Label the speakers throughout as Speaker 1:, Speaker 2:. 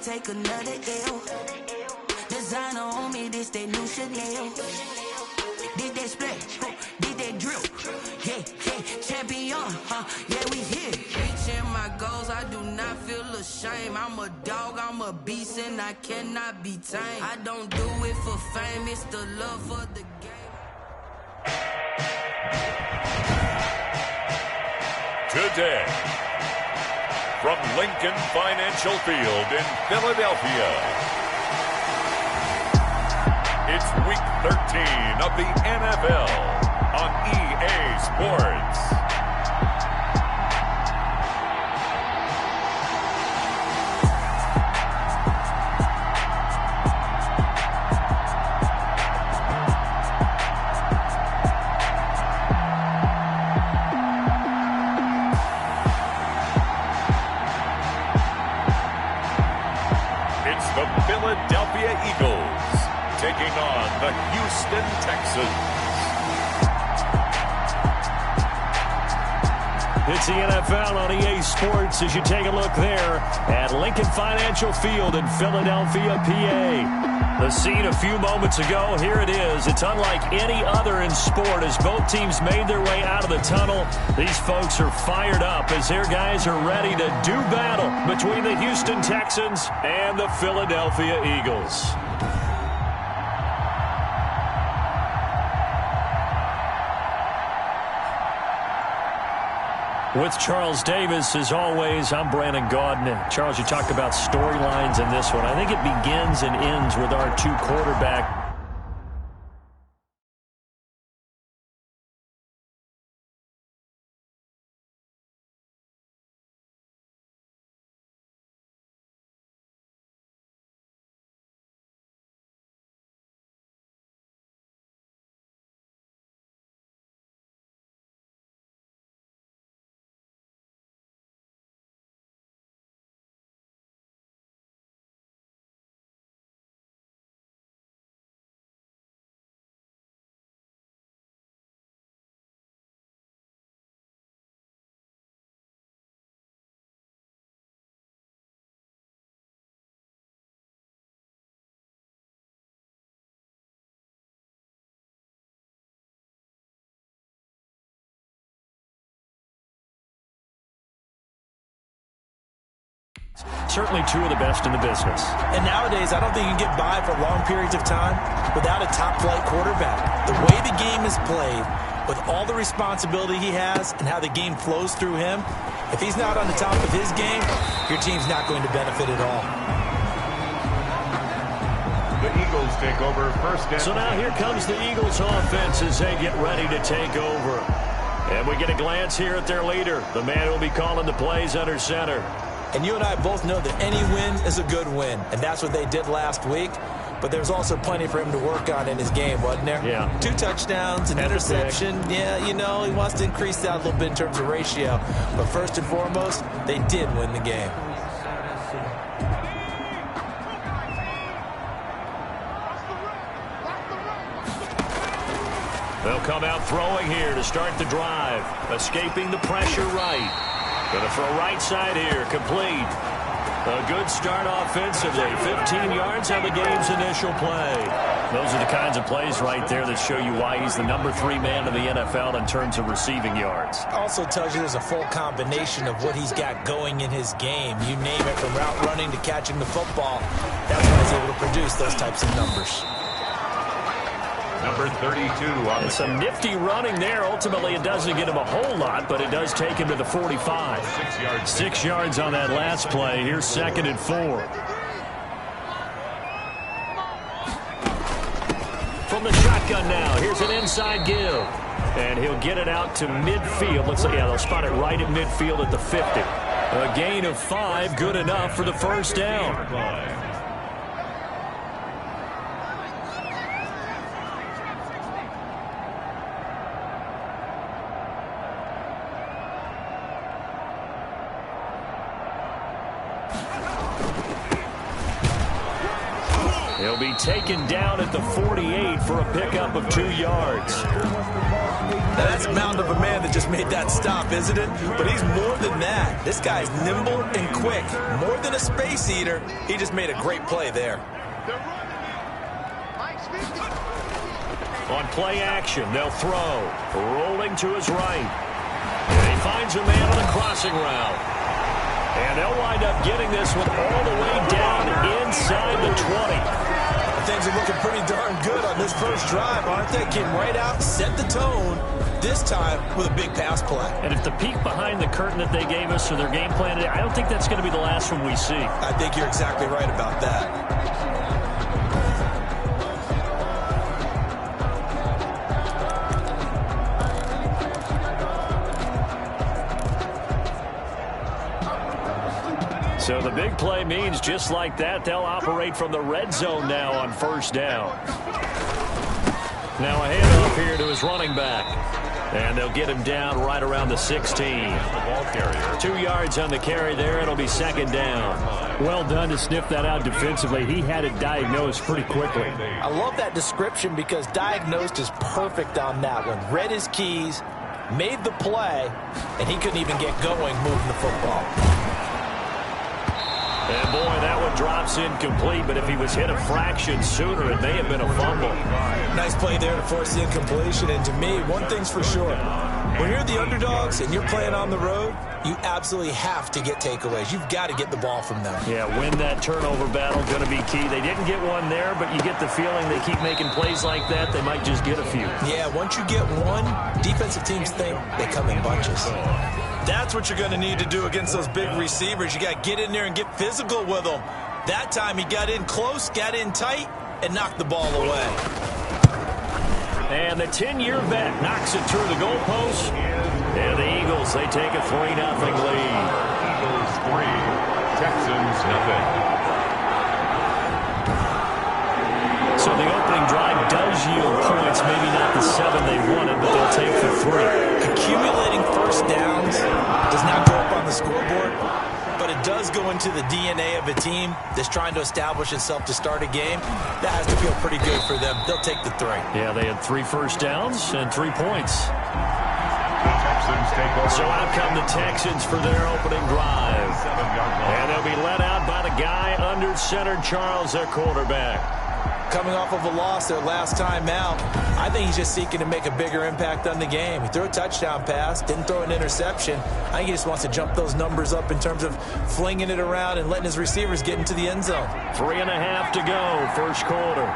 Speaker 1: take another L. Designer on me, this they new Chanel. Did they splash? Did they drill? Yeah, champion, yeah, we here. Reaching my goals, I do not feel ashamed. I'm a dog, I'm a beast, and I cannot be tamed. I don't do it for fame, it's the love for the game.
Speaker 2: Today, from Lincoln Financial Field in Philadelphia, it's Week 13 of the NFL on EA Sports. It's the Philadelphia Eagles taking on the Houston Texans.
Speaker 3: It's the NFL on EA Sports as you take a look there at Lincoln Financial Field in Philadelphia, PA. The scene a few moments ago, here it is. It's unlike any other in sport as both teams made their way out of the tunnel. These folks are fired up as their guys are ready to do battle between the Houston Texans and the Philadelphia Eagles. With Charles Davis, as always, I'm Brandon Gaudin. Charles, you talked about storylines in this one. I think it begins and ends with our two quarterbacks. Certainly two of the best in the business.
Speaker 4: And nowadays, I don't think you can get by for long periods of time without a top-flight quarterback. The way the game is played, with all the responsibility he has and how the game flows through him, if he's not on the top of his game, your team's not going to benefit at all.
Speaker 5: The Eagles take over first and...
Speaker 3: So now here comes the Eagles offense as they get ready to take over. And we get a glance here at their leader, the man who will be calling the plays under center.
Speaker 4: And you and I both know that any win is a good win, and that's what they did last week. But there's also plenty for him to work on in his game, wasn't there?
Speaker 3: Yeah.
Speaker 4: 2 touchdowns, an interception. Yeah, you know, he wants to increase that a little bit in terms of ratio. But first and foremost, they did win the game.
Speaker 3: They'll come out throwing here to start the drive. Escaping the pressure right. Going to throw right side here, complete. A good start offensively. 15 yards on the game's initial play. Those are the kinds of plays right there that show you why he's the number 3 man in the NFL in terms of receiving yards.
Speaker 4: Also tells you there's a full combination of what he's got going in his game. You name it, from route running to catching the football. That's why he's able to produce those types of numbers.
Speaker 5: Number 32 on
Speaker 3: some nifty running there. Ultimately, it doesn't get him a whole lot, but it does take him to the 45.
Speaker 5: 6 yards.
Speaker 3: 6 yards on that last play. Here's 2nd and 4. From the shotgun now, here's an inside give. And he'll get it out to midfield. Looks like, yeah, they'll spot it right at midfield at the 50. A gain of 5, good enough for the first down. He'll be taken down at the 48 for a pickup of 2 yards.
Speaker 4: Now that's mountain of a man that just made that stop, isn't it? But he's more than that. This guy's nimble and quick. More than a space eater. He just made a great play there.
Speaker 3: On play action, they'll throw. Rolling to his right. And he finds a man on the crossing route. And they'll wind up getting this one all the way down inside the 20.
Speaker 4: Things are looking pretty darn good on this first drive, aren't they? Came right out, set the tone, this time with a big pass play.
Speaker 3: And if the peek behind the curtain that they gave us or their game plan, I don't think that's going to be the last one we see.
Speaker 4: I think you're exactly right about that.
Speaker 3: So the big play means just like that, they'll operate from the red zone now on first down. Now a handoff here to his running back. And they'll get him down right around the 16. 2 yards on the carry there. It'll be second down.
Speaker 6: Well done to sniff that out defensively. He had it diagnosed pretty quickly.
Speaker 4: I love that description because diagnosed is perfect on that one. Read his keys, made the play, and he couldn't even get going moving the football.
Speaker 3: And boy, that one drops incomplete, but if he was hit a fraction sooner, it may have been a fumble.
Speaker 4: Nice play there to force the incompletion, and to me, one thing's for sure. When you're the underdogs and you're playing on the road, you absolutely have to get takeaways. You've got to get the ball from them.
Speaker 3: Yeah, win that turnover battle, going to be key. They didn't get one there, but you get the feeling they keep making plays like that, they might just get a few.
Speaker 4: Yeah, once you get one, defensive teams think they come in bunches. That's what you're going to need to do against those big receivers. You got to get in there and get physical with them. That time he got in close, got in tight, and knocked the ball away.
Speaker 3: And the 10-year vet knocks it through the goalpost. And the Eagles, they take a 3-0 lead.
Speaker 5: Eagles 3, Texans 0.
Speaker 3: So the opening drive does yield points, maybe not the 7 they wanted, but they'll take the 3.
Speaker 4: Accumulating first downs does not go up on the scoreboard, but it does go into the DNA of a team that's trying to establish itself to start a game. That has to feel pretty good for them. They'll take the 3.
Speaker 3: Yeah, they had 3 first downs and 3 points.
Speaker 5: The Texans take over.
Speaker 3: So out come the Texans for their opening drive. And they'll be led out by the guy under center, Charles, their quarterback.
Speaker 4: Coming off of a loss their last time out, I think he's just seeking to make a bigger impact on the game. He threw a touchdown pass, didn't throw an interception. I think he just wants to jump those numbers up in terms of flinging it around and letting his receivers get into the end zone.
Speaker 3: 3.5 to go, first quarter.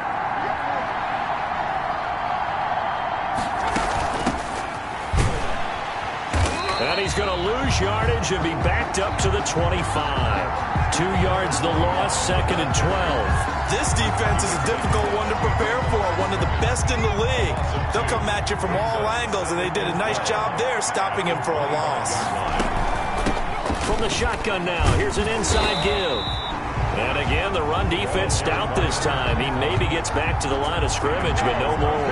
Speaker 3: And he's going to lose yardage and be backed up to the 25. 2 yards the loss, second and 12.
Speaker 4: This defense is a difficult one to prepare for, one of the best in the league. They'll come at you from all angles, and they did a nice job there stopping him for a loss.
Speaker 3: From the shotgun now, here's an inside give. And again, the run defense stout this time. He maybe gets back to the line of scrimmage, but no more.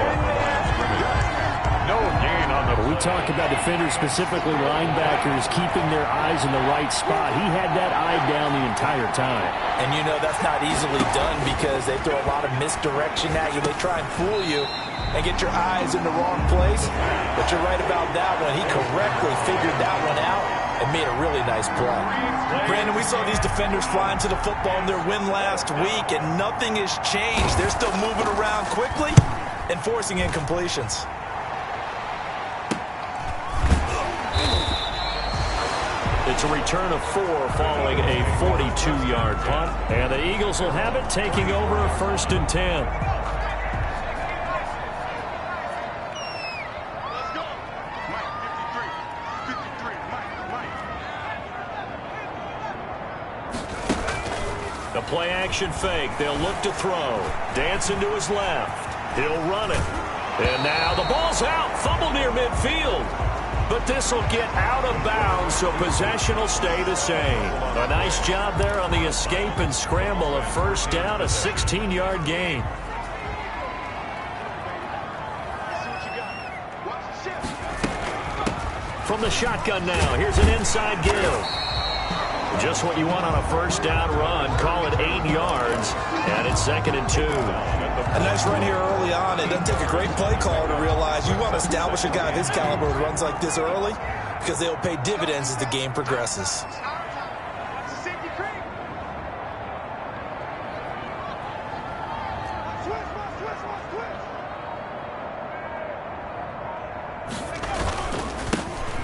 Speaker 5: No gain on the...
Speaker 6: We talk about defenders, specifically linebackers, keeping their eyes in the right spot. He had that eye down the entire time.
Speaker 4: And you know that's not easily done because they throw a lot of misdirection at you. They try and fool you and get your eyes in the wrong place. But you're right about that one. He correctly figured that one out and made a really nice play. Brandon, we saw these defenders flying to the football in their win last week, and nothing has changed. They're still moving around quickly and forcing incompletions.
Speaker 3: It's a return of 4 following a 42-yard punt. And the Eagles will have it, taking over a 1st and 10.
Speaker 7: Let's go. Mike, 53, Mike.
Speaker 3: The play action fake. They'll look to throw. Dancing to his left. He'll run it. And now the ball's out. Fumble near midfield. But this will get out of bounds, so possession will stay the same. A nice job there on the escape and scramble. A first down, a 16-yard gain. From the shotgun now, here's an inside give. Just Just what you want on a first down run. Call it 8 yards, and it's 2nd and 2.
Speaker 4: A nice run here early on. It doesn't take a great play caller to realize you want to establish a guy of his caliber with runs like this early because they'll pay dividends as the game progresses.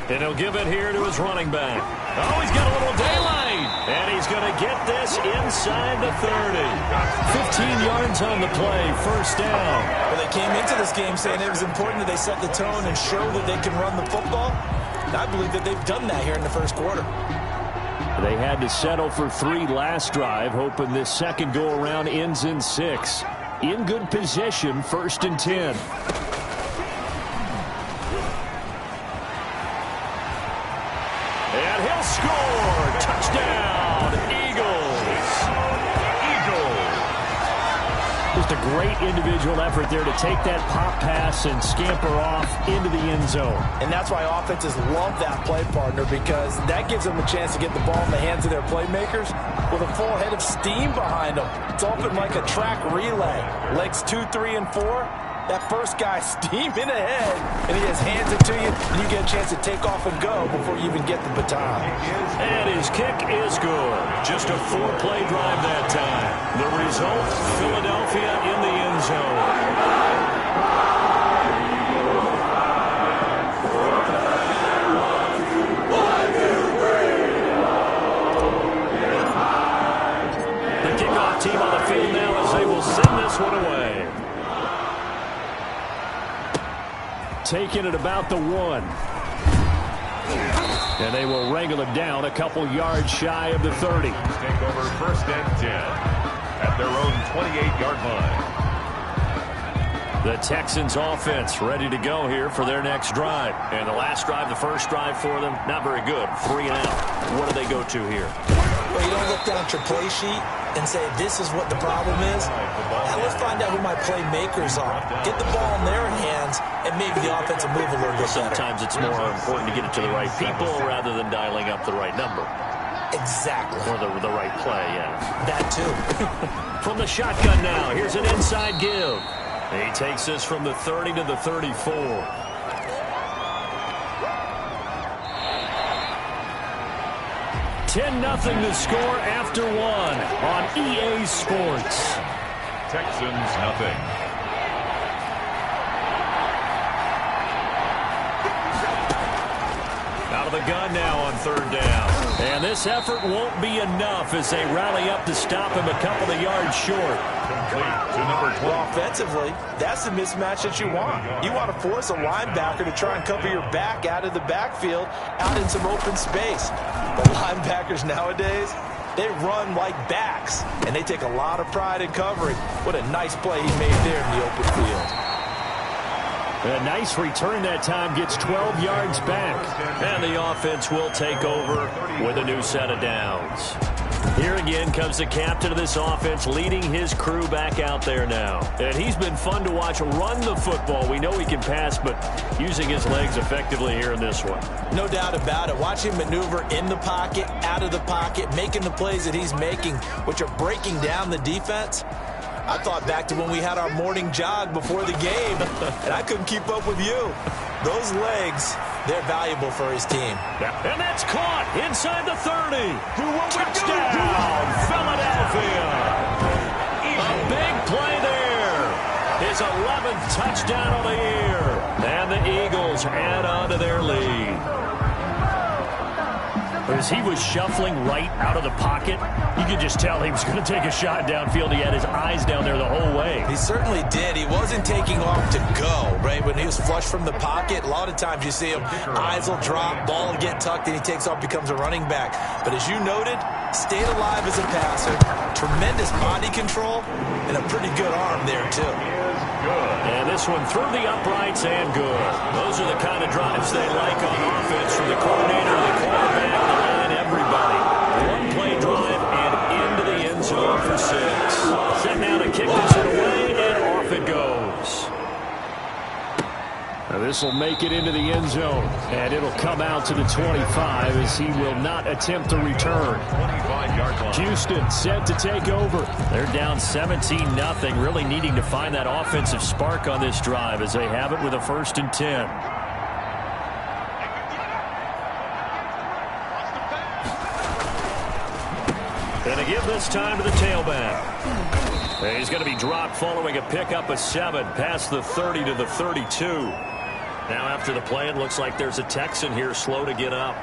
Speaker 3: And he'll give it here to his running back. Oh, he's got a little daylight. And he's going to get this inside the 30. 15 yards on the play, first down.
Speaker 4: Well, they came into this game saying it was important that they set the tone and show that they can run the football. And I believe that they've done that here in the first quarter.
Speaker 6: They had to settle for 3 last drive, hoping this second go-around ends in 6. In good position, 1st and 10.
Speaker 3: And he'll score. Touchdown, Eagles.
Speaker 6: Just a great individual effort there to take that pop pass and scamper off into the end zone.
Speaker 4: And that's why offenses love that play partner, because that gives them a chance to get the ball in the hands of their playmakers with a full head of steam behind them. It's open like a track relay. Legs 2, 3, and 4. That first guy steaming ahead, and he just hands it to you, and you get a chance to take off and go before you even get the baton.
Speaker 3: And his kick is good. Just a 4-play drive that time. The result, Philadelphia in the end zone. The kickoff team on the field now as they will send this one away.
Speaker 6: Taking it about the 1. And they will wrangle it down a couple yards shy of the 30.
Speaker 5: Take over 1st and 10 at their own 28-yard line.
Speaker 3: The Texans offense ready to go here for their next drive. And the last drive, the first drive for them, not very good. 3 and out. What do they go to here?
Speaker 4: Well, you don't look down at your play sheet and say, this is what the problem is. Now let's find out who my playmakers are. Get the ball in their hands, and maybe the offense will move a little bit better.
Speaker 3: Sometimes it's more important to get it to the right people rather than dialing up the right number.
Speaker 4: Exactly.
Speaker 3: Or the right play, yeah.
Speaker 4: That too.
Speaker 3: From the shotgun now, here's an inside give. He takes this from the 30 to the 34. 10-0 to score after 1 on EA Sports.
Speaker 5: Texans, nothing.
Speaker 3: Out of the gun now on 3rd down. And this effort won't be enough as they rally up to stop him a couple of yards short.
Speaker 5: Complete to number 12.
Speaker 4: Well, offensively, that's the mismatch that you want. You want to force a linebacker to try and cover your back out of the backfield, out in some open space. But linebackers nowadays, they run like backs, and they take a lot of pride in covering. What a nice play he made there in the open field.
Speaker 6: A nice return that time, gets 12 yards back.
Speaker 3: And the offense will take over with a new set of downs. Here again comes the captain of this offense, leading his crew back out there now. And he's been fun to watch run the football. We know he can pass, but using his legs effectively here in this one.
Speaker 4: No doubt about it. Watch him maneuver in the pocket, out of the pocket, making the plays that he's making, which are breaking down the defense. I thought back to when we had our morning jog before the game, and I couldn't keep up with you. Those legs, they're valuable for his team.
Speaker 3: And that's caught inside the 30. Touchdown, Philadelphia. A big play there. His 11th touchdown of the year. And the Eagles add on to their lead.
Speaker 6: As he was shuffling right out of the pocket, you could just tell he was going to take a shot downfield. He had his eyes down there the whole way.
Speaker 4: He certainly did. He wasn't taking off to go, right? When he was flush from the pocket, a lot of times you see him, eyes will drop, ball will get tucked, and he takes off, becomes a running back. But as you noted, stayed alive as a passer, tremendous body control, and a pretty good arm there, too.
Speaker 3: And this one through the uprights and good. Those are the kind of drives they like on offense from the coordinator, the quarterback, the line, everybody. One-play drive and into the end zone for 6. Set now to kick this one away, and off it goes.
Speaker 6: Now this will make it into the end zone, and it'll come out to the 25 as he will not attempt to return.
Speaker 5: 25-yard line.
Speaker 3: Houston set to take over. They're down 17-0, really needing to find that offensive spark on this drive as they have it with a 1st and 10. And to give this time to the tailback. He's going to be dropped following a pickup of 7 past the 30 to the 32. Now after the play, it looks like there's a Texan here slow to get up.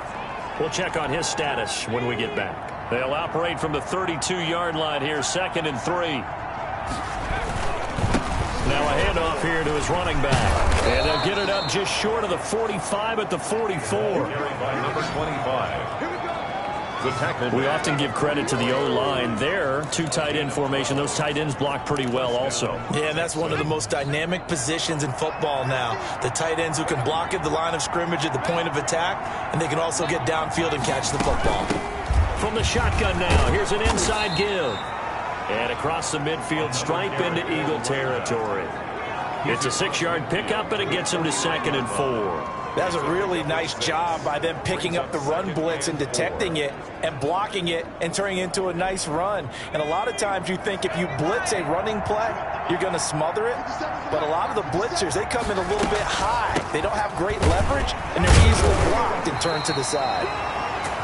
Speaker 3: We'll check on his status when we get back. They'll operate from the 32-yard line here, 2nd and 3. Now a handoff here to his running back. And they'll get it up just short of the 45 at the 44.
Speaker 5: Number 25.
Speaker 3: We often give credit to the O-line there. 2 tight end formation. Those tight ends block pretty well also.
Speaker 4: Yeah, and that's one of the most dynamic positions in football now. The tight ends who can block at the line of scrimmage at the point of attack, and they can also get downfield and catch the football.
Speaker 3: From the shotgun now, here's an inside give. And across the midfield stripe into Eagle territory. It's a 6-yard pickup, and it gets him to 2nd and 4.
Speaker 4: That was a really nice job by them picking up the run blitz and detecting it and blocking it and turning it into a nice run. And a lot of times you think if you blitz a running play, you're going to smother it. But a lot of the blitzers, they come in a little bit high. They don't have great leverage, and they're easily blocked and turned to the side.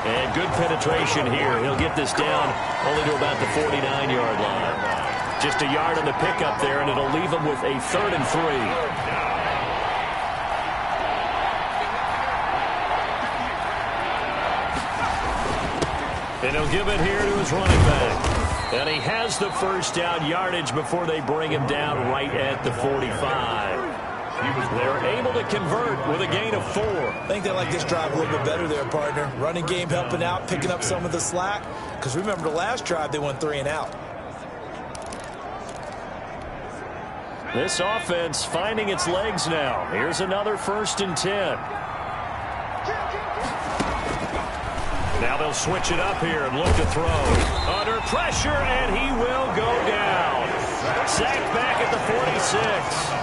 Speaker 3: And good penetration here. He'll get this down only to about the 49-yard line. Just a yard on the pickup there, and it'll leave him with a 3rd and 3. And he'll give it here to his running back. And he has the 1st down yardage before they bring him down right at the 45. They're able to convert with a gain of 4.
Speaker 4: I think they like this drive a little bit better there, partner. Running game helping out, picking up some of the slack. Because remember the last drive, they went 3 and out.
Speaker 3: This offense finding its legs now. Here's another 1st and 10. Now they'll switch it up here and look to throw. Under pressure, and he will go down. Sacked back at the 46.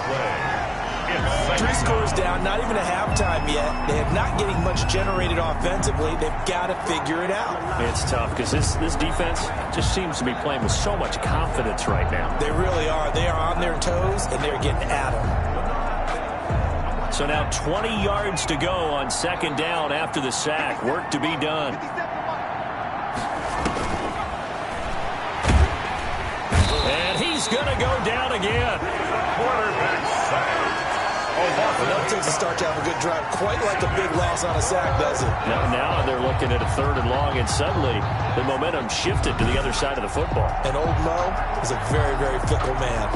Speaker 4: 3 scores down, not even a halftime yet. They have not getting much generated offensively. They've got to figure it out.
Speaker 3: It's tough because this defense just seems to be playing with so much confidence right now.
Speaker 4: They really are. They are on their toes, and they're getting at them.
Speaker 3: So now 20 yards to go on 2nd down after the sack. Work to be done. And he's going to go down again.
Speaker 5: Quarterback sack.
Speaker 4: It never takes a start to have a good drive, quite like a big loss on a sack, does it?
Speaker 3: Now they're looking at a 3rd and long, and suddenly the momentum shifted to the other side of the football.
Speaker 4: And old Mo is a very, very fickle man.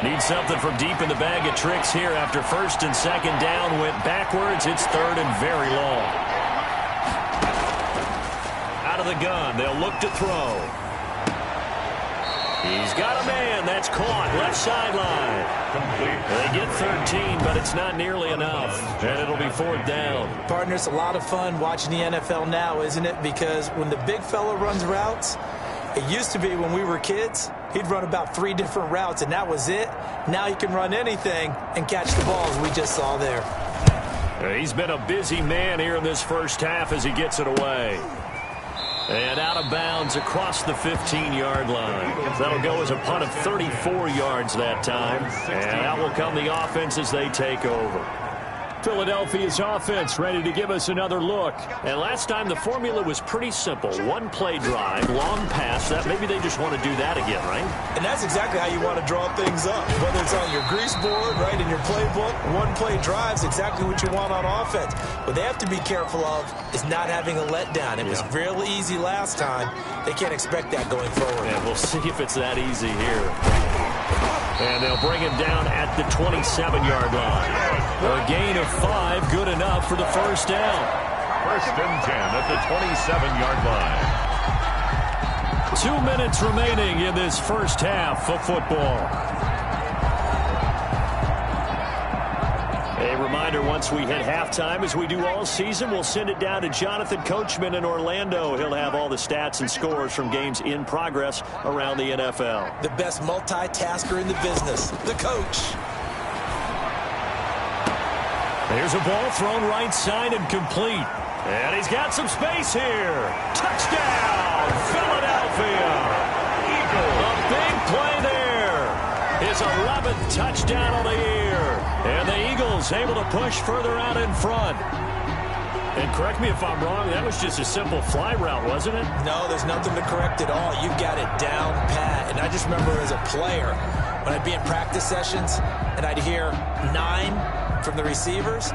Speaker 3: Need something from deep in the bag of tricks here after 1st and 2nd down. Went backwards. It's 3rd and very long. Out of the gun. They'll look to throw. He's got a man. That's caught. Left sideline. They get 13, but it's not nearly enough. And it'll be 4th down.
Speaker 4: Partner, it's a lot of fun watching the NFL now, isn't it? Because when the big fella runs routes, it used to be when we were kids, he'd run about 3 different routes, and that was it. Now he can run anything and catch the balls we just saw there.
Speaker 3: He's been a busy man here in this 1st half as he gets it away. And out of bounds across the 15-yard line. That'll go as a punt of 34 yards that time. And out will come the offense as they take over. Philadelphia's offense ready to give us another look. And last time the formula was pretty simple. 1-play drive, long pass. That maybe they just want to do that again, right?
Speaker 4: And that's exactly how you want to draw things up. Whether it's on your grease board, right, in your playbook, 1-play drive is exactly what you want on offense. What they have to be careful of is not having a letdown. It was real easy last time. They can't expect that going forward.
Speaker 3: And we'll see if it's that easy here. And they'll bring him down at the 27-yard line. A gain of 5, good enough for the 1st down.
Speaker 5: 1st and 10 at the 27-yard line.
Speaker 3: 2 minutes remaining in this 1st half of football. A reminder, once we hit halftime, as we do all season, we'll send it down to Jonathan Coachman in Orlando. He'll have all the stats and scores from games in progress around the NFL.
Speaker 4: The best multitasker in the business, the coach.
Speaker 3: Here's a ball thrown right side and complete. And he's got some space here. Touchdown, Philadelphia. Eagles. A big play there. His 11th touchdown of the year. And the Eagles able to push further out in front. And correct me if I'm wrong, that was just a simple fly route, wasn't it?
Speaker 4: No, there's nothing to correct at all. You've got it down pat. And I just remember as a player, when I'd be in practice sessions and I'd hear 9 from the receivers,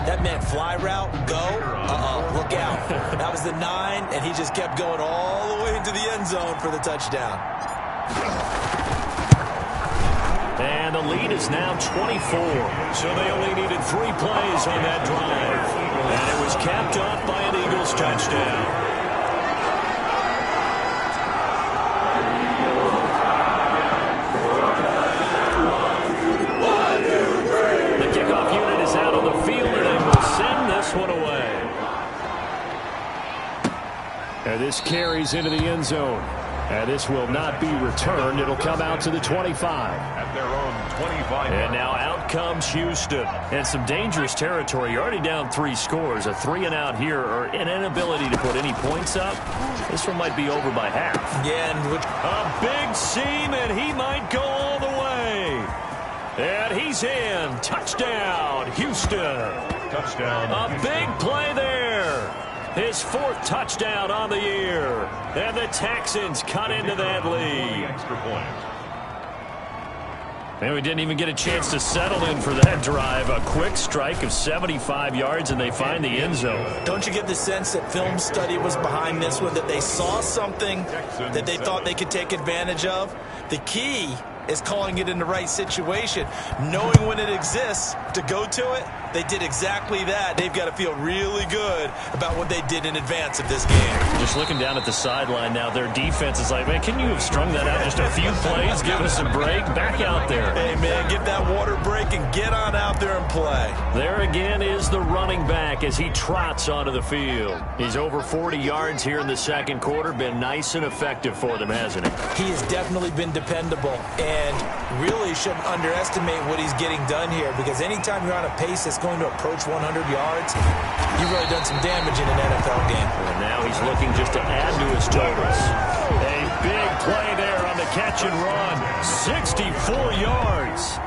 Speaker 4: that meant fly route, go, look out. That was the 9, and he just kept going all the way into the end zone for the touchdown.
Speaker 3: And the lead is now 24. So they only needed 3 plays on that drive. And it was capped off by an Eagles touchdown. One away. And this carries into the end zone. And this will not be returned. It'll come out to the 25.
Speaker 5: At their own 25.
Speaker 3: And now out comes Houston. And some dangerous territory. You're already down 3 scores. A 3-and-out here, or an inability to put any points up. This one might be over by half.
Speaker 4: Yeah, and
Speaker 3: a big seam, and he might go all the way. And he's in. Touchdown, Houston.
Speaker 5: Touchdown.
Speaker 3: A big play there. His 4th touchdown on the year. And the Texans cut into that lead.
Speaker 5: Extra point.
Speaker 3: And we didn't even get a chance to settle in for that drive. A quick strike of 75 yards, and they find the end zone.
Speaker 4: Don't you get the sense that film study was behind this one, that they saw something that they thought they could take advantage of? The key is calling it in the right situation, knowing when it exists to go to it. They did exactly that. They've got to feel really good about what they did in advance of this game.
Speaker 3: Just looking down at the sideline now, their defense is like, man, can you have strung that out just a few plays? Give us a break. Back out there.
Speaker 4: Hey, man, give that water break and get on out there and play.
Speaker 3: There again is the running back as he trots onto the field. He's over 40 yards here in the second quarter. Been nice and effective for them, hasn't he?
Speaker 4: He has definitely been dependable, and really shouldn't underestimate what he's getting done here, because anytime you're on a pace that's going to approach 100 yards, you've really done some damage in an NFL game.
Speaker 3: And now he's looking just to add to his totals. A big play there on the catch and run. 64 yards.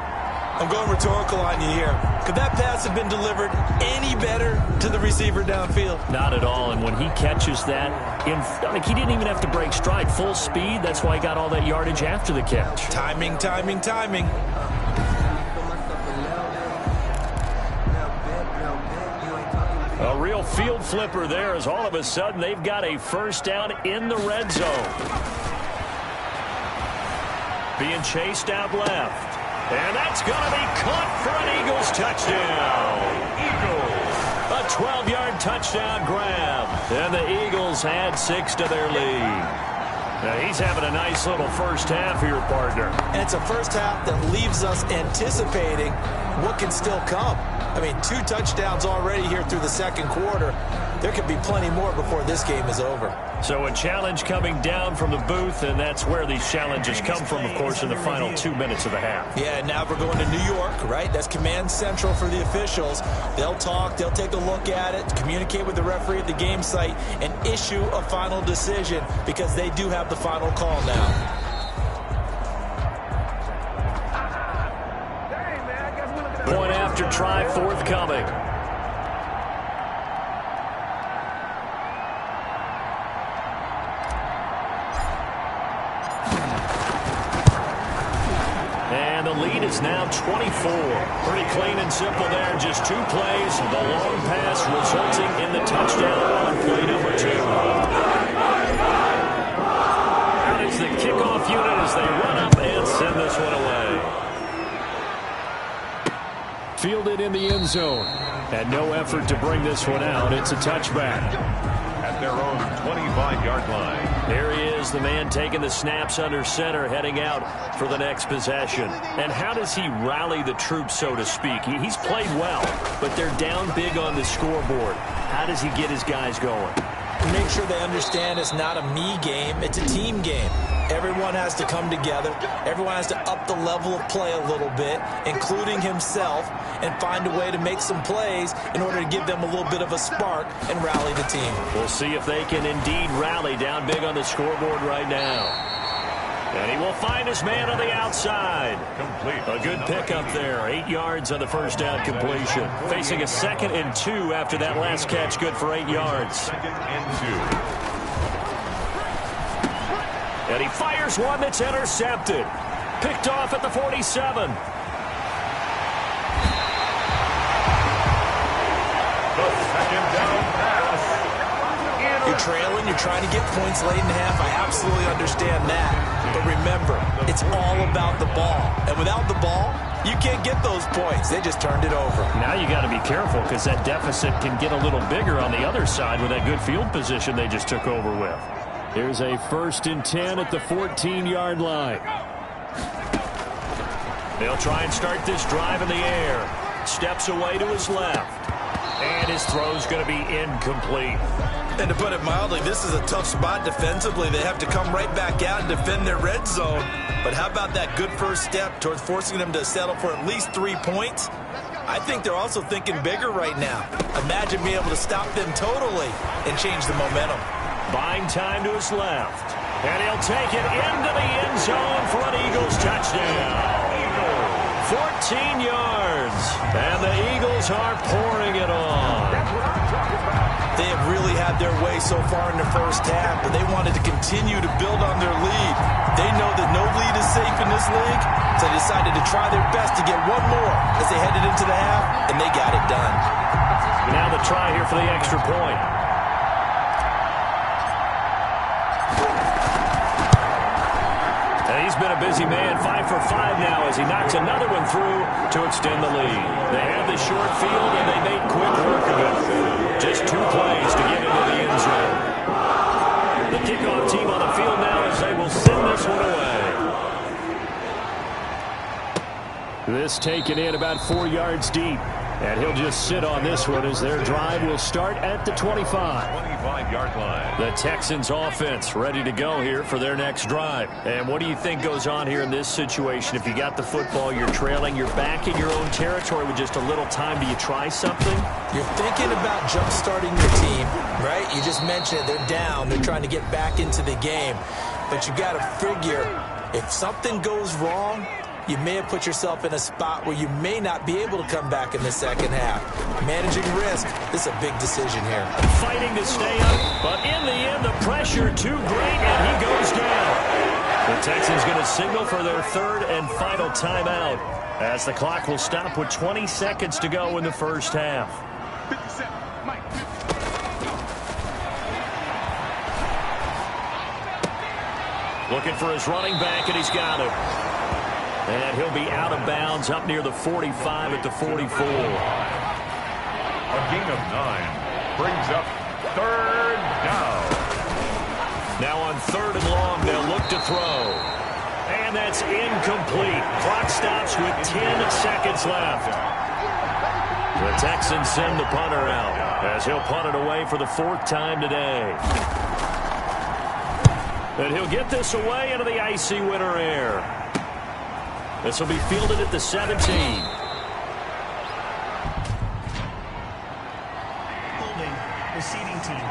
Speaker 4: I'm going rhetorical on you here. Could that pass have been delivered any better to the receiver downfield?
Speaker 3: Not at all. And when he catches that, he didn't even have to break stride. Full speed. That's why he got all that yardage after the catch.
Speaker 4: Timing, timing, timing.
Speaker 3: A real field flipper there, as all of a sudden they've got a first down in the red zone. Being chased out left. And that's going to be caught for an Eagles touchdown. Eagles. A 12-yard touchdown grab. And the Eagles add 6 to their lead. Now he's having a nice little first half here, partner.
Speaker 4: And it's a first half that leaves us anticipating what can still come. I mean, 2 touchdowns already here through the second quarter. There could be plenty more before this game is over.
Speaker 3: So a challenge coming down from the booth, and that's where these challenges come from, of course, in the final 2 minutes of the half.
Speaker 4: Yeah, now we're going to New York, right? That's command central for the officials. They'll talk, they'll take a look at it, communicate with the referee at the game site, and issue a final decision, because they do have the final call now.
Speaker 3: Point after try forthcoming. And the lead is now 24. Pretty clean and simple there. Just 2 plays. The long pass resulting in the touchdown on play number 2. Out is the kickoff unit as they run up and send this one away.
Speaker 6: Fielded in the end zone. And no effort to bring this one out. It's a touchback.
Speaker 5: At their own 25-yard line.
Speaker 3: Here he is, the man taking the snaps under center, heading out for the next possession. And how does he rally the troops, so to speak? He's played well, but they're down big on the scoreboard. How does he get his guys going?
Speaker 4: Make sure they understand it's not a me game, it's a team game. Everyone has to come together. Everyone has to up the level of play a little bit, including himself, and find a way to make some plays in order to give them a little bit of a spark and rally the team.
Speaker 3: We'll see if they can indeed rally down big on the scoreboard right now. And he will find his man on the outside.
Speaker 2: Complete.
Speaker 3: A good pickup there. 8 yards on the first down completion. Facing a 2nd and 2 after that last catch. Good for 8 yards.
Speaker 2: 2nd and 2.
Speaker 3: And he fires one that's intercepted. Picked off at the 47.
Speaker 2: The 2nd down pass.
Speaker 4: You're trailing, you're trying to get points late in the half. I absolutely understand that. But remember, it's all about the ball. And without the ball, you can't get those points. They just turned it over.
Speaker 3: Now you got to be careful because that deficit can get a little bigger on the other side with that good field position they just took over with. Here's a 1st and 10 at the 14-yard line. They'll try and start this drive in the air. Steps away to his left. And his throw's going to be incomplete.
Speaker 4: And to put it mildly, this is a tough spot defensively. They have to come right back out and defend their red zone. But how about that good first step towards forcing them to settle for at least 3 points? I think they're also thinking bigger right now. Imagine being able to stop them totally and change the momentum.
Speaker 3: Buying time to his left. And he'll take it into the end zone for an Eagles touchdown. 14 yards. And the Eagles are pouring it on.
Speaker 4: They have really had their way so far in the first half, but they wanted to continue to build on their lead. They know that no lead is safe in this league, so they decided to try their best to get one more as they headed into the half, and they got it done.
Speaker 3: Now the try here for the extra point. And he's been a busy man, 5 for 5 now as he knocks another one through to extend the lead. They have the short field, and they made quick work of it. Just 2 plays to get into the end zone. The kickoff team on the field now as they will send this one away. This taken in about 4 yards deep. And he'll just sit on this one as their drive will start at the 25.
Speaker 2: 25-yard line.
Speaker 3: The Texans offense ready to go here for their next drive. And what do you think goes on here in this situation? If you got the football, you're trailing, you're back in your own territory with just a little time. Do you try something?
Speaker 4: You're thinking about jump-starting your team, right? You just mentioned it. They're down. They're trying to get back into the game. But you got to figure if something goes wrong, you may have put yourself in a spot where you may not be able to come back in the second half. Managing risk, this is a big decision here.
Speaker 3: Fighting to stay up, but in the end, the pressure too great, and he goes down. The Texans going to signal for their 3rd and final timeout as the clock will stop with 20 seconds to go in the first half.
Speaker 7: 57, Mike.
Speaker 3: Looking for his running back, and he's got it. And he'll be out of bounds up near the 45 at the 44.
Speaker 2: A gain of 9 brings up 3rd down.
Speaker 3: Now on 3rd and long, they'll look to throw. And that's incomplete. Clock stops with 10 seconds left. The Texans send the punter out as he'll punt it away for the 4th time today. And he'll get this away into the icy winter air. This will be fielded at the 17.
Speaker 8: Holding, receiving team.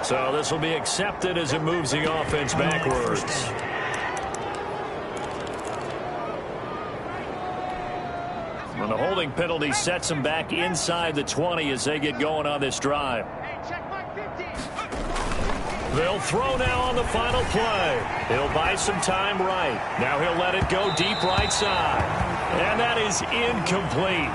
Speaker 3: So this will be accepted as it moves the offense backwards. And the holding penalty sets them back inside the 20 as they get going on this drive. They'll throw now on the final play. He'll buy some time right. Now he'll let it go deep right side. And that is incomplete.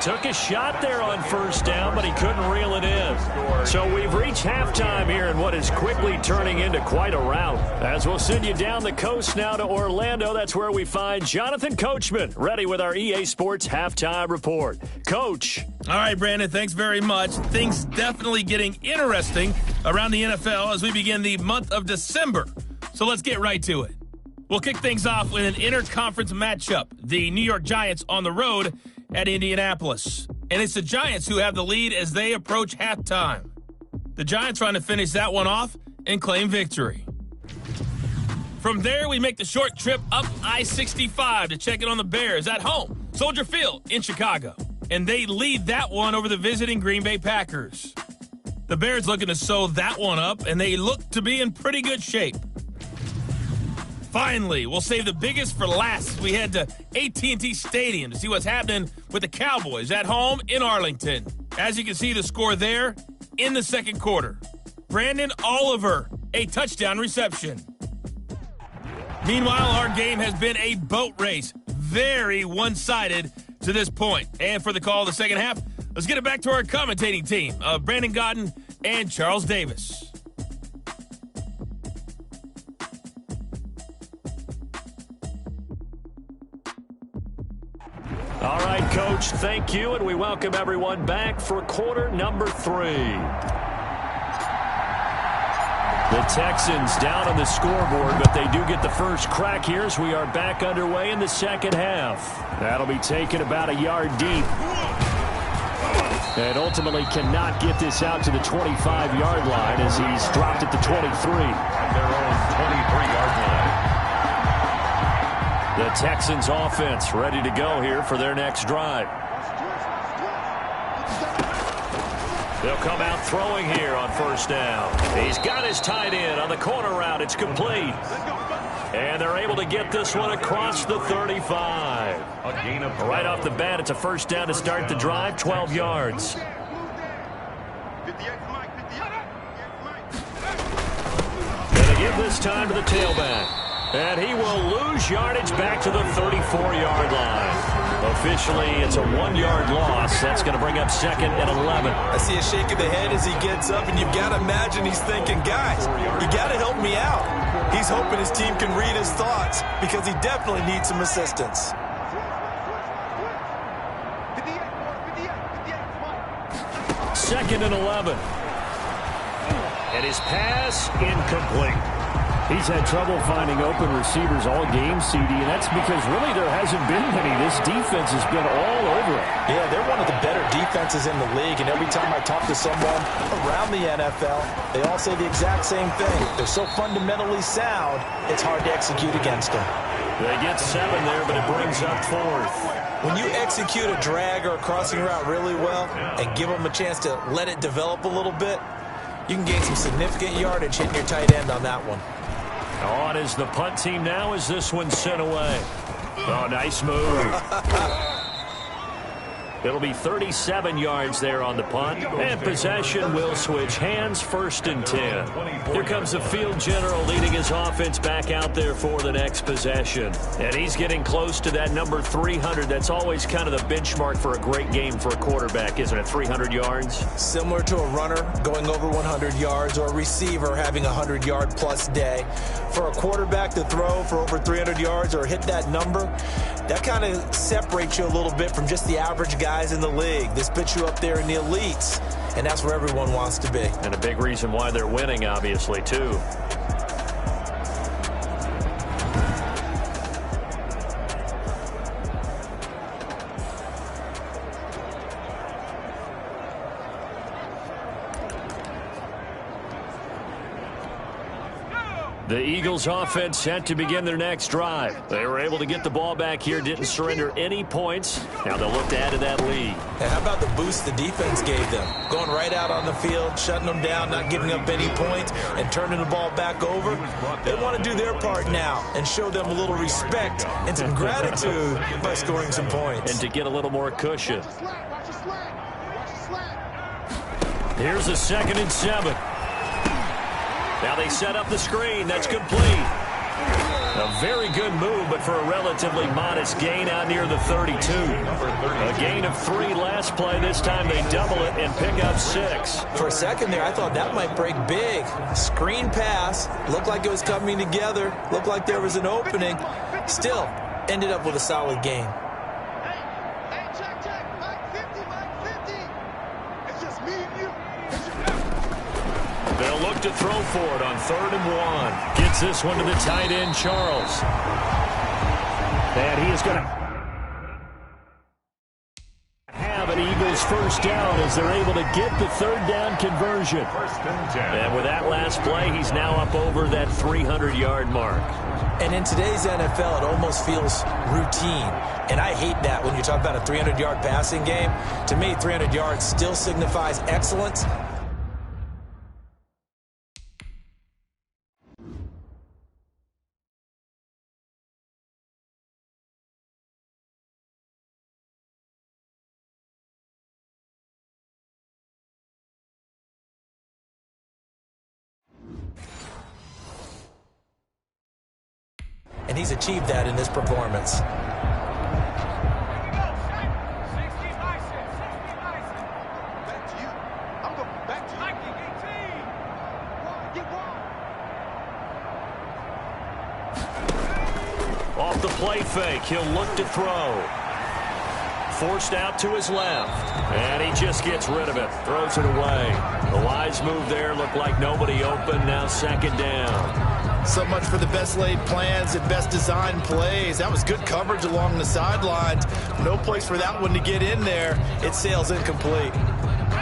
Speaker 3: Took a shot there on 1st down, but he couldn't reel it in. So we've reached halftime here in what is quickly turning into quite a rout. As we'll send you down the coast now to Orlando, that's where we find Jonathan Coachman, ready with our EA Sports Halftime Report. Coach.
Speaker 9: All right, Brandon, thanks very much. Things definitely getting interesting around the NFL as we begin the month of December. So let's get right to it. We'll kick things off with an interconference matchup. The New York Giants on the road at Indianapolis. And it's the Giants who have the lead as they approach halftime. The Giants trying to finish that one off and claim victory. From there, we make the short trip up I-65 to check in on the Bears at home, Soldier Field in Chicago. And they lead that one over the visiting Green Bay Packers. The Bears looking to sew that one up, and they look to be in pretty good shape. Finally, we'll save the biggest for last. We head to AT&T Stadium to see what's happening with the Cowboys at home in Arlington. As you can see, the score there in the second quarter. Brandon Oliver, a touchdown reception. Meanwhile, our game has been a boat race. Very one-sided to this point. And for the call of the second half, let's get it back to our commentating team of Brandon Godden and Charles Davis.
Speaker 6: All right, Coach, thank you, and we welcome everyone back for quarter number 3. The Texans down on the scoreboard, but they do get the first crack here as we are back underway in the second half. That'll be taken about a yard deep. And ultimately cannot get this out to the 25-yard line as he's dropped at the 23.
Speaker 5: At their own 23-yard line.
Speaker 6: The Texans offense ready to go here for their next drive. They'll come out throwing here on first down. He's got his tight end on the corner route. It's complete. And they're able to get this one across the 35.
Speaker 5: A gain of 12.
Speaker 6: Right off the bat, it's a first down to start the drive, 12 yards. And they give this time to the tailback. And he will lose yardage back to the 34-yard line. Officially, it's a 1-yard loss. That's going to bring up second and 11.
Speaker 4: I see a shake of the head as he gets up, and you've got to imagine he's thinking, guys, you got to help me out. He's hoping his team can read his thoughts because he definitely needs some assistance.
Speaker 6: Second and 11. And his pass incomplete. He's had trouble finding open receivers all game, CD, and that's because really there hasn't been many. This defense has been all over it.
Speaker 4: Yeah, they're one of the better defenses in the league, and every time I talk to someone around the NFL, they all say the exact same thing. They're so fundamentally sound, it's hard to execute against them.
Speaker 6: They get 7 there, but it brings up 4th.
Speaker 4: When you execute a drag or a crossing route really well and give them a chance to let it develop a little bit, you can gain some significant yardage hitting your tight end on that one.
Speaker 6: On is the punt team now as this one's sent away. Oh, nice move. It'll be 37 yards there on the punt. And possession will switch hands, 1st and 10. Here comes the field general leading his offense back out there for the next possession. And he's getting close to that number 300. That's always kind of the benchmark for a great game for a quarterback, isn't it? 300 yards?
Speaker 4: Similar to a runner going over 100 yards or a receiver having a 100-yard-plus day. For a quarterback to throw for over 300 yards or hit that number, that kind of separates you a little bit from just the average guys in the league. This puts you up there in the elites, and that's where everyone wants to be.
Speaker 6: And a big reason why they're winning, obviously, too. The Eagles offense set to begin their next drive. They were able to get the ball back here, didn't surrender any points. Now they'll look to add to that lead.
Speaker 4: And how about the boost the defense gave them? Going right out on the field, shutting them down, not giving up any points, and turning the ball back over. They want to do their part now and show them a little respect and some gratitude by scoring some points.
Speaker 6: And to get a little more cushion. Here's a 2nd and 7. Now they set up the screen. That's complete. A very good move, but for a relatively modest gain out near the 32. A gain of 3 last play. This time they double it and pick up 6.
Speaker 4: For a second there, I thought that might break big. Screen pass. Looked like it was coming together. Looked like there was an opening. Still, ended up with a solid gain.
Speaker 7: Hey, check. Mike 50. It's just me and you.
Speaker 6: They'll look to throw for it on 3rd and 1. Gets this one to the tight end, Charles. And he is going to have an Eagle
Speaker 3: Eagles first down as they're able to get the third down conversion.
Speaker 5: First and 10.
Speaker 6: And with that last play, he's now up over that 300-yard mark.
Speaker 4: And in today's NFL, it almost feels routine. And I hate that when you talk about a 300-yard passing game. To me, 300 yards still signifies excellence. And he's achieved that in this performance.
Speaker 6: Off the play fake, he'll look to throw. Forced out to his left, and he just gets rid of it, throws it away. A wise move there, looked like nobody open, now second down.
Speaker 4: So much for the best laid plans and best designed plays. That was good coverage along the sidelines. No place for that one to get in there. It sails incomplete.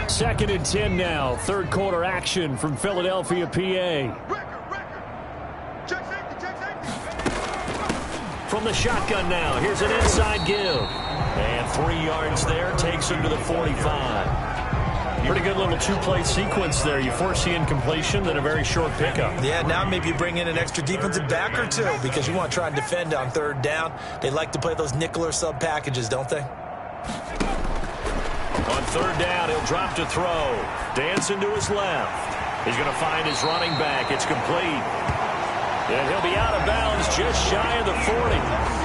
Speaker 3: Second and 10 now. Third quarter action from Philadelphia, PA.
Speaker 6: From the shotgun now, here's an inside give. And 3 yards there, takes him to the 45.
Speaker 3: Pretty good little two-play sequence there. You force the incompletion, then a very short pickup.
Speaker 4: Yeah, now maybe you bring in an extra defensive back or two because you want to try and defend on third down. They like to play those nickel or sub packages, don't they?
Speaker 6: On third down, he'll drop to throw. Dancing to his left. He's going to find his running back. It's complete. And he'll be out of bounds just shy of the 40.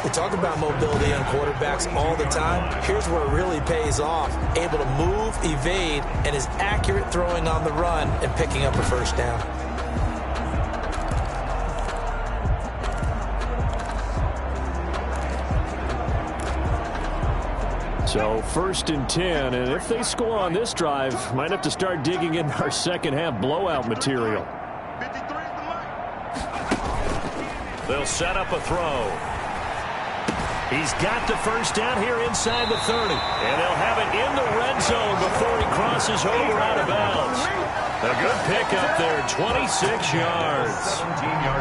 Speaker 4: We talk about mobility on quarterbacks all the time. Here's where it really pays off. Able to move, evade, and is accurate throwing on the run and picking up a first down.
Speaker 3: So first and 10, and if they score on this drive, might have to start digging in our second half blowout material.
Speaker 6: They'll set up a throw. He's got the first down here inside the 30. And they'll have it in the red zone before he crosses over out of bounds. A good pickup there, 26 yards.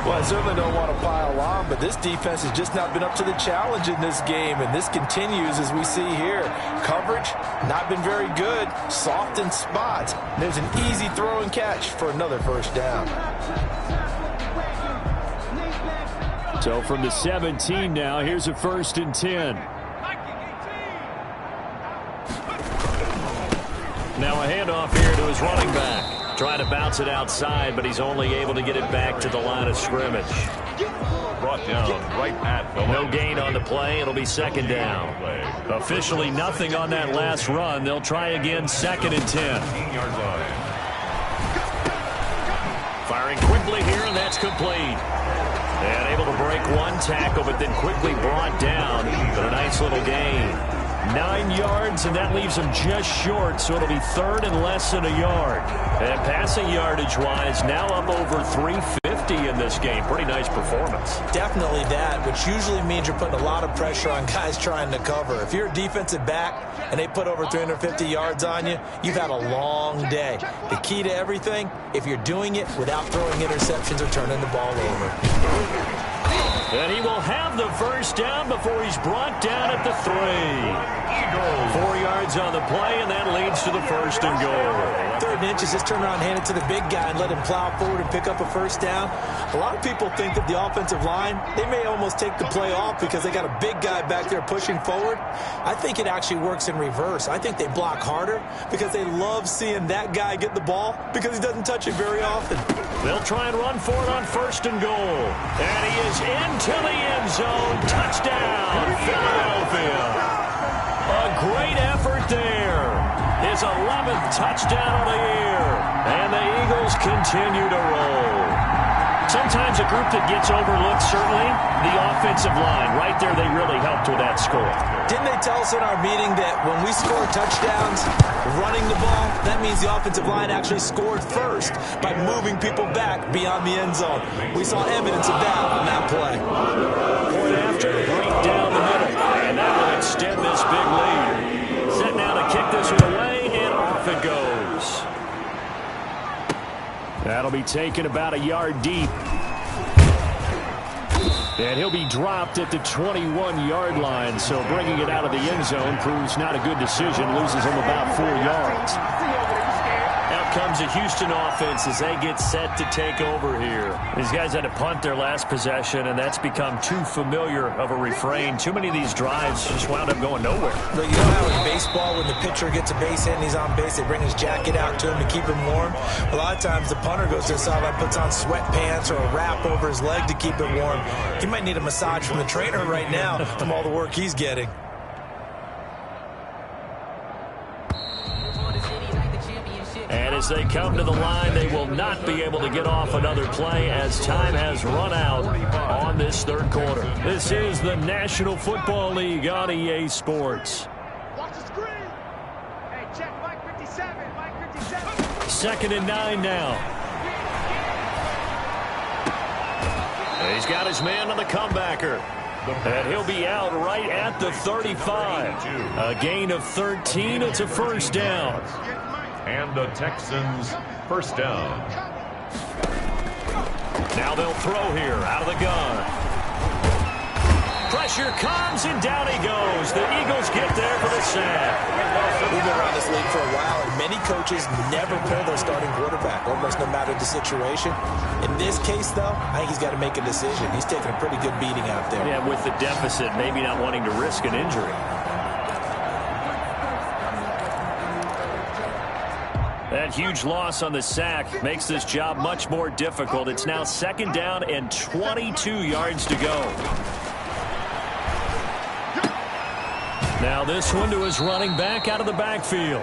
Speaker 4: Well, I certainly don't want to pile on, but this defense has just not been up to the challenge in this game, and this continues as we see here. Coverage, not been very good, soft in spots. There's an easy throw and catch for another first down.
Speaker 3: So from the 17 now, here's a first and 10.
Speaker 6: Now a handoff here to his running back. Trying to bounce it outside, but he's only able to get it back to the line of scrimmage.
Speaker 5: Brought down right at the
Speaker 6: No gain on the play. It'll be second down. Officially nothing on that last run. They'll try again, second and 10.
Speaker 5: 15-yard line.
Speaker 6: Firing quickly here, and that's complete. And able to break one tackle, but then quickly brought down. But a nice little gain.
Speaker 3: 9 yards, and that leaves him just short, so it'll be third and less than a yard.
Speaker 6: And passing yardage-wise, now up over 350 in this game. Pretty nice performance.
Speaker 4: Definitely that, which usually means you're putting a lot of pressure on guys trying to cover. If you're a defensive back and they put over 350 yards on you, you've had a long day. The key to everything, if you're doing it without throwing interceptions or turning the ball over.
Speaker 6: And he will have the first down before he's brought down at the 3. 4 yards on the play, and that leads to the first and goal.
Speaker 4: Third and inches, just turn around, hand it to the big guy, and let him plow forward and pick up a first down. A lot of people think that the offensive line, they may almost take the play off because they got a big guy back there pushing forward. I think it actually works in reverse. I think they block harder because they love seeing that guy get the ball because he doesn't touch it very often.
Speaker 6: They'll try and run for it on first and goal. And he is into the end zone. Touchdown, Philadelphia. A great effort there. His 11th touchdown of the year. And the Eagles continue to roll. Sometimes a group that gets overlooked, certainly, the offensive line. Right there, they really helped with that score.
Speaker 4: Didn't they tell us in our meeting that when we score touchdowns running the ball, that means the offensive line actually scored first by moving people back beyond the end zone? We saw evidence of that on that play.
Speaker 6: Point after, right down the middle. And that will extend this big lead.
Speaker 3: That'll be taken about a yard deep. And he'll be dropped at the 21-yard line, so bringing it out of the end zone proves not a good decision, loses him about 4 yards.
Speaker 6: Out comes the Houston offense as they get set to take over here. These guys had to punt their last possession, and that's become too familiar of a refrain. Too many of these drives just wound up going nowhere.
Speaker 4: But you know how in baseball, when the pitcher gets a base hit and he's on base, they bring his jacket out to him to keep him warm? A lot of times the punter goes to the sideline, puts on sweatpants or a wrap over his leg to keep it warm. He might need a massage from the trainer right now from all the work he's getting.
Speaker 6: And as they come to the line, they will not be able to get off another play as time has run out on this third quarter. This is the National Football League on EA Sports.
Speaker 7: Watch the screen. Hey, check Mike 57. Mike 57.
Speaker 6: 2nd and 9 now. He's got his man on the comebacker. And he'll be out right at the 35. A gain of 13. It's a first down.
Speaker 5: And the Texans first down.
Speaker 6: Now they'll throw here out of the gun. Pressure comes and down he goes. The Eagles get there for the sack.
Speaker 4: We've been around this league for a while, and many coaches never pull their starting quarterback, almost no matter the situation. In this case, though, I think he's got to make a decision. He's taking a pretty good beating out there.
Speaker 6: Yeah, with the deficit, maybe not wanting to risk an injury. That huge loss on the sack makes this job much more difficult. It's now 2nd down and 22 yards to go. Now this one to his running back out of the backfield.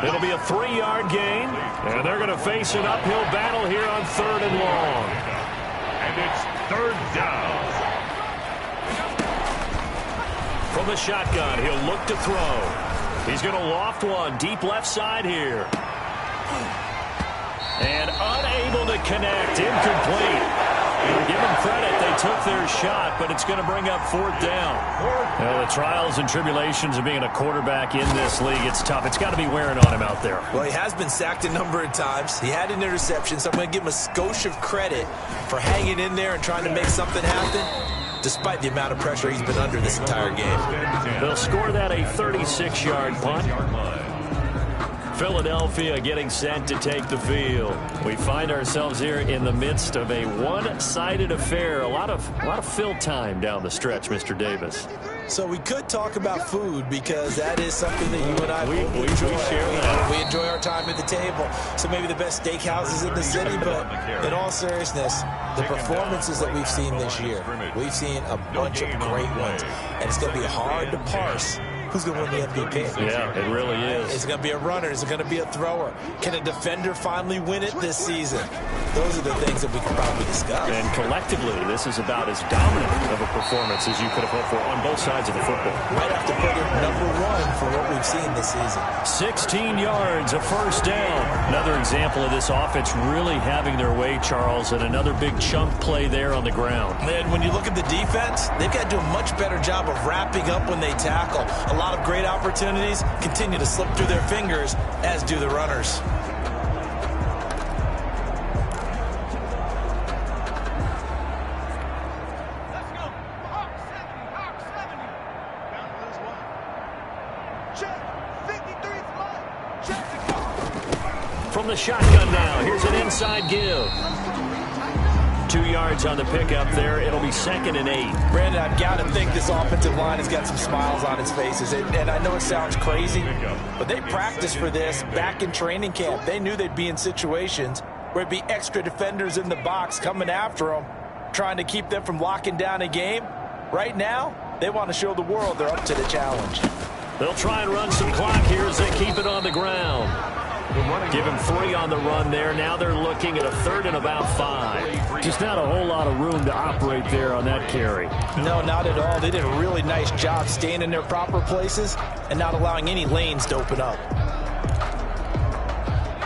Speaker 6: It'll be a 3-yard gain, and they're going to face an uphill battle here on 3rd and long.
Speaker 5: And it's 3rd down.
Speaker 6: From the shotgun, he'll look to throw. He's going to loft one deep left side here. And unable to connect. Incomplete. Give them credit. They took their shot, but it's going to bring up 4th down. Well, the trials and tribulations of being a quarterback in this league, it's tough. It's got to be wearing on him out there.
Speaker 4: Well, he has been sacked a number of times. He had an interception, so I'm going to give him a skosh of credit for hanging in there and trying to make something happen, despite the amount of pressure he's been under this entire game.
Speaker 6: They'll score that a 36-yard punt. Philadelphia getting set to take the field. We find ourselves here in the midst of a one-sided affair. A lot of fill time down the stretch, Mr. Davis.
Speaker 4: So we could talk about food because that is something that you and I
Speaker 6: we
Speaker 4: enjoy.
Speaker 6: share that.
Speaker 4: We enjoy our time at the table. So maybe the best steakhouses in the city, but in all seriousness, the performances that we've seen this year, we've seen a bunch of great ones, and it's going to be hard to parse who's going to win the MVP.
Speaker 6: Yeah, it really is.
Speaker 4: Is it going to be a runner? Is it going to be a thrower? Can a defender finally win it this season? Those are the things that we can probably discuss.
Speaker 6: And collectively, this is about as dominant of a performance as you could have hoped for on both sides of the football.
Speaker 4: Might have to put it number 1 for what we've seen this season.
Speaker 6: 16 yards, a first down. Another example of this offense really having their way, Charles, and another big chunk play there on the ground.
Speaker 4: And when you look at the defense, they've got to do a much better job of wrapping up when they tackle. A lot of great opportunities continue to slip through their fingers, as do the runners.
Speaker 7: Let's go. Hawk 70. Down to this one. Check. 53's mine. Check the car.
Speaker 6: From the shotgun now, here's an inside give. 2 yards on the pickup there. It'll be 2nd and 8.
Speaker 4: Brandon, I've got to think this offensive line has got some smiles on its faces. And I know it sounds crazy, but they practiced for this back in training camp. They knew they'd be in situations where it'd be extra defenders in the box coming after them, trying to keep them from locking down a game. Right now, they want to show the world they're up to the challenge.
Speaker 6: They'll try and run some clock here as they keep it on the ground. Give him 3 on the run there. Now they're looking at a 3rd and about 5.
Speaker 3: Just not a whole lot of room to operate there on that carry.
Speaker 4: No, not at all. They did a really nice job staying in their proper places and not allowing any lanes to open up.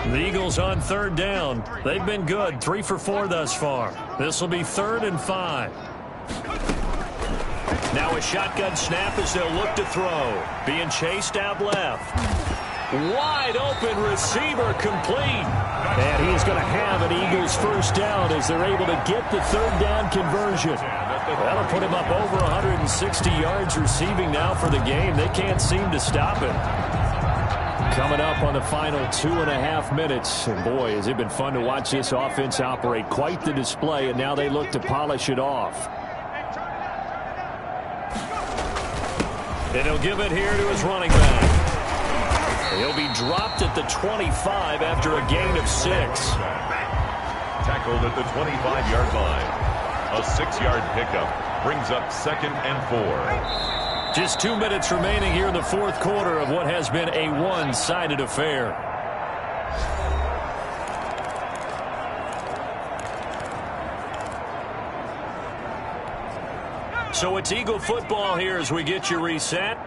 Speaker 6: The Eagles on 3rd down. They've been good. 3 for 4 thus far. This will be 3rd and 5. Now a shotgun snap as they'll look to throw. Being chased out left. Wide open receiver complete. And he's going to have an Eagles first down as they're able to get the third down conversion. That'll put him up over 160 yards receiving now for the game. They can't seem to stop him. Coming up on the final 2.5 minutes. And boy, has it been fun to watch this offense operate. Quite the display, and now they look to polish it off. And he'll give it here to his running back. He'll be dropped at the 25 after a gain of 6.
Speaker 5: Tackled at the 25-yard line. A 6-yard pickup brings up 2nd and 4.
Speaker 6: Just 2 minutes remaining here in the fourth quarter of what has been a one-sided affair. So it's Eagle football here as we get you reset.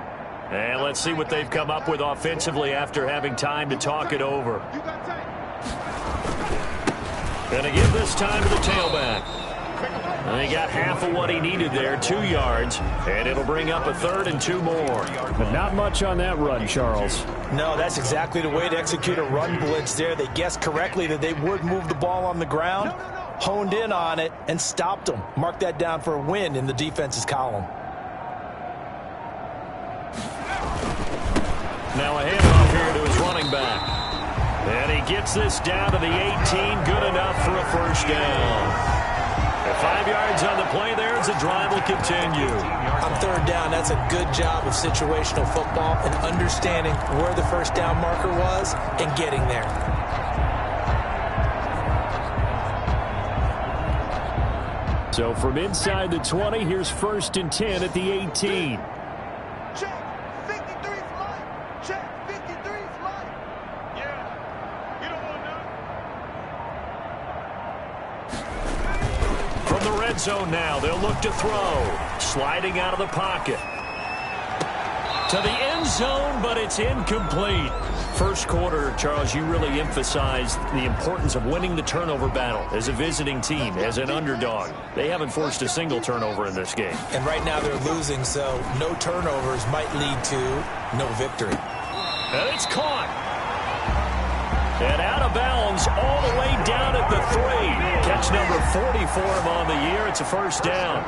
Speaker 6: And let's see what they've come up with offensively after having time to talk it over. Going to give this time to the tailback. And he got half of what he needed there, 2 yards. And it'll bring up a 3rd and 2 more.
Speaker 3: But not much on that run, Charles.
Speaker 4: No, that's exactly the way to execute a run blitz there. They guessed correctly that they would move the ball on the ground, honed in on it, and stopped them. Mark that down for a win in the defense's column.
Speaker 6: Now a handoff here to his running back. And he gets this down to the 18. Good enough for a first down. 5 yards on the play there as the drive will continue.
Speaker 4: On third down, that's a good job of situational football and understanding where the first down marker was and getting there.
Speaker 3: So from inside the 20, here's 1st and 10 at the 18.
Speaker 7: Check. 53's light. Check. 53's light. Yeah. You don't want none.
Speaker 6: From the red zone now, they'll look to throw. Sliding out of the pocket. To the end zone, but it's incomplete. First quarter, Charles, you really emphasized the importance of winning the turnover battle as a visiting team, as an underdog. They haven't forced a single turnover in this game.
Speaker 4: And right now they're losing, so no turnovers might lead to no victory.
Speaker 6: And it's caught. And out of bounds all the way down at the 3. Catch number 40 for him on the year. It's a first down.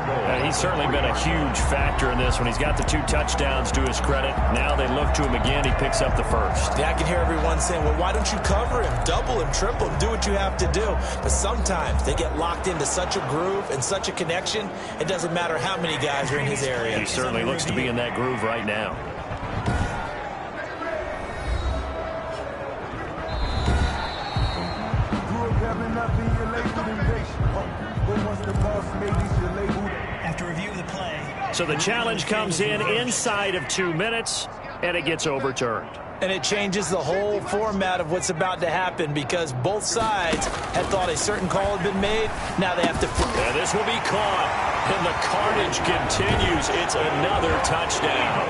Speaker 6: He's certainly been a huge factor in this one. He's got the 2 touchdowns to his credit. Now they look to him again. He picks up the first.
Speaker 4: Yeah, I can hear everyone saying, well, why don't you cover him, double him, triple him, do what you have to do. But sometimes they get locked into such a groove and such a connection, it doesn't matter how many guys are in his area.
Speaker 6: He certainly looks to be in that groove right now.
Speaker 8: After review of the play.
Speaker 6: So the challenge comes in inside of 2 minutes, and it gets overturned.
Speaker 4: And it changes the whole format of what's about to happen because both sides had thought a certain call had been made. Now they have to...
Speaker 6: And this will be caught, and the carnage continues. It's another touchdown.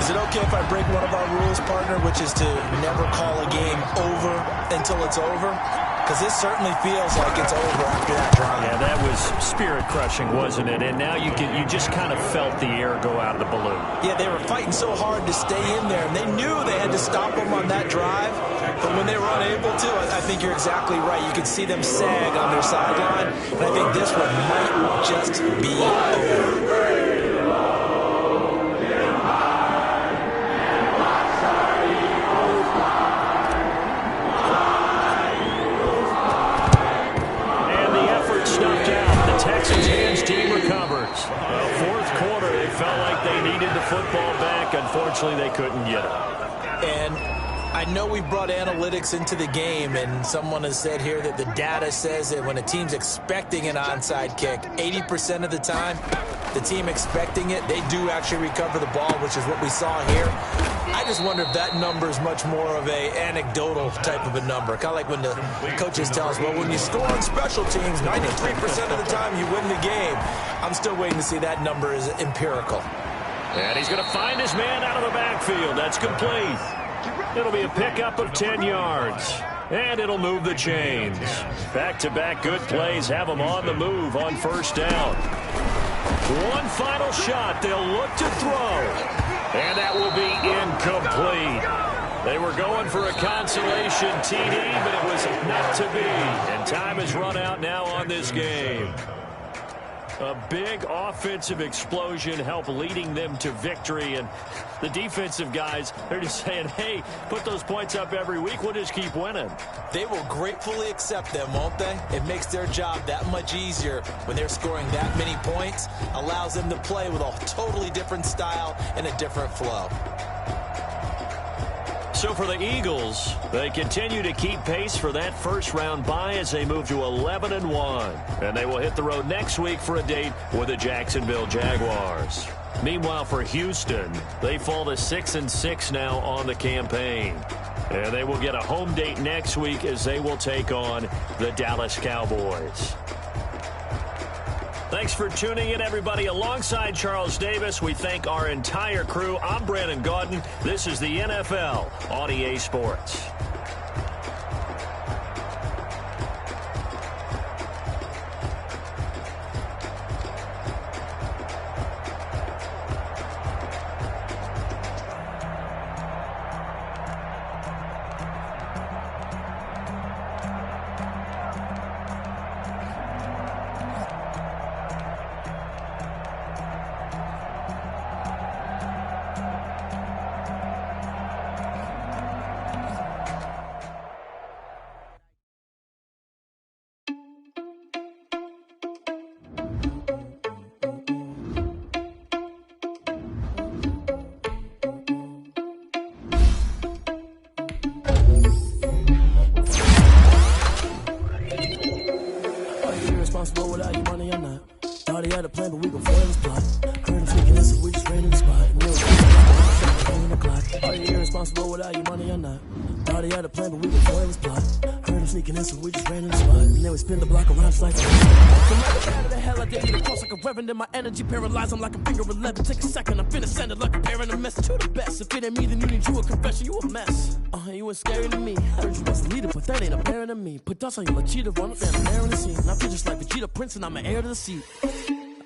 Speaker 4: Is it okay if I break one of our rules, partner, which is to never call a game over until it's over? Because this certainly feels like it's over after that drive.
Speaker 6: Yeah, that was spirit-crushing, wasn't it? And now you just kind of felt the air go out of the balloon.
Speaker 4: Yeah, they were fighting so hard to stay in there, and they knew they had to stop them on that drive. But when they were unable to, I think you're exactly right. You could see them sag on their sideline, and I think this one might just be over.
Speaker 6: Texans hands team recovers. Fourth quarter, they felt like they needed the football back. Unfortunately, they couldn't get it.
Speaker 4: And I know we brought analytics into the game, and someone has said here that the data says that when a team's expecting an onside kick, 80% of the time, the team expecting it, they do actually recover the ball, which is what we saw here. I just wonder if that number is much more of a anecdotal type of a number. Kind of like when the coaches tell us, well, when you score on special teams, 93% of the time you win the game. I'm still waiting to see that number is empirical.
Speaker 6: And he's going to find his man out of the backfield. That's complete. It'll be a pickup of 10 yards. And it'll move the chains. Back-to-back good plays have them on the move on first down. One final shot. They'll look to throw. And that will be incomplete. They were going for a consolation TD, but it was not to be. And time has run out now on this game. A big offensive explosion helped leading them to victory. And the defensive guys, they're just saying, hey, put those points up every week. We'll just keep winning.
Speaker 4: They will gratefully accept them, won't they? It makes their job that much easier when they're scoring that many points. Allows them to play with a totally different style and a different flow.
Speaker 6: So for the Eagles, they continue to keep pace for that first-round bye as they move to 11-1. And they will hit the road next week for a date with the Jacksonville Jaguars. Meanwhile, for Houston, they fall to 6-6 now on the campaign. And they will get a home date next week as they will take on the Dallas Cowboys. Thanks for tuning in, everybody. Alongside Charles Davis, we thank our entire crew. I'm Brandon Gaudin. This is the NFL on EA Sports.
Speaker 10: Without your money or not. Thought he had a plan, but we gon' foil his plot. Heard him speaking this, so we just ran in the spot. And the clock. Are you irresponsible without your money or not? Thought he had a plan, but we gon' foil his plot. Heard him sneaking in, so we just ran in the spot. And then we spin the block around just like that. No matter how the hell I did it across like a reverend, and my energy paralyzed. I'm like a finger 11. Take a second, I'm finna send it like a parent a message to the best. If it ain't me, then you need you a confession. You a mess. You ain't scary to me. I heard you was a leader, but that ain't apparent to me. Put dust on you like cheetah, run up there and air in the scene. I feel just like Vegeta Prince, and I'm an heir to the seat.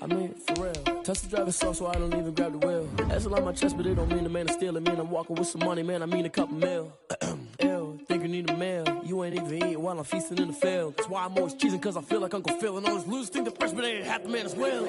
Speaker 10: I mean, for real. Touch the driver's soft, so I don't even grab the wheel. That's a lot on my chest, but it don't mean the man is stealing. Mean I'm walking with some money, man. I mean a couple mil. Ew, think you need a meal. You ain't even eating while I'm feasting in the field. That's why I'm always cheesing, cause I feel like Uncle Phil. And all those losers think the freshman ain't half the man as well.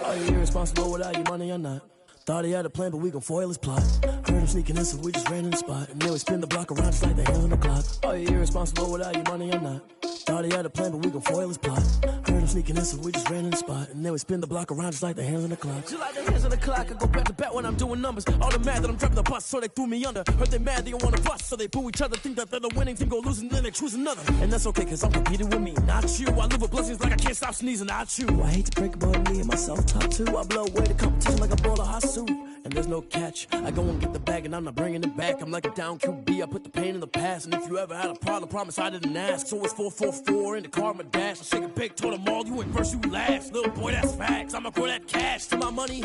Speaker 10: Are you irresponsible without your money or not? Thought he had a plan, but we gon' foil his plot. Heard him sneaking in, so we just ran in the spot. And then we spin the block around just like the hand on the clock. Are you irresponsible without your money or not? Thought he had a plan, but we gon' foil his plot. Heard him sneaking in, so we just ran in the spot. And then we spin the block around just like the hands on the clock. Just like the hands on the clock, I go back to back when I'm doing numbers. All the mad that I'm driving the bus, so they threw me under. Heard they mad, they don't wanna bust, so they boo each other. Think that they're the winning team, go losing, then they choose another. And that's okay, cause I'm competing with me, not you. I live with blessings like I can't stop sneezing, not you. I hate to break it, but me and myself top two. I blow away the competition like a bowl of hot soup. And there's no catch. I go and get the bag and I'm not bringing it back. I'm like a down QB. I put the pain in the past. And if you ever had a problem, promise I didn't ask. So it's 4-4-4 in the car, my dash. I shake a big, told them all, you ain't first, you last. Little boy, that's facts. I'ma grow that cash to my money.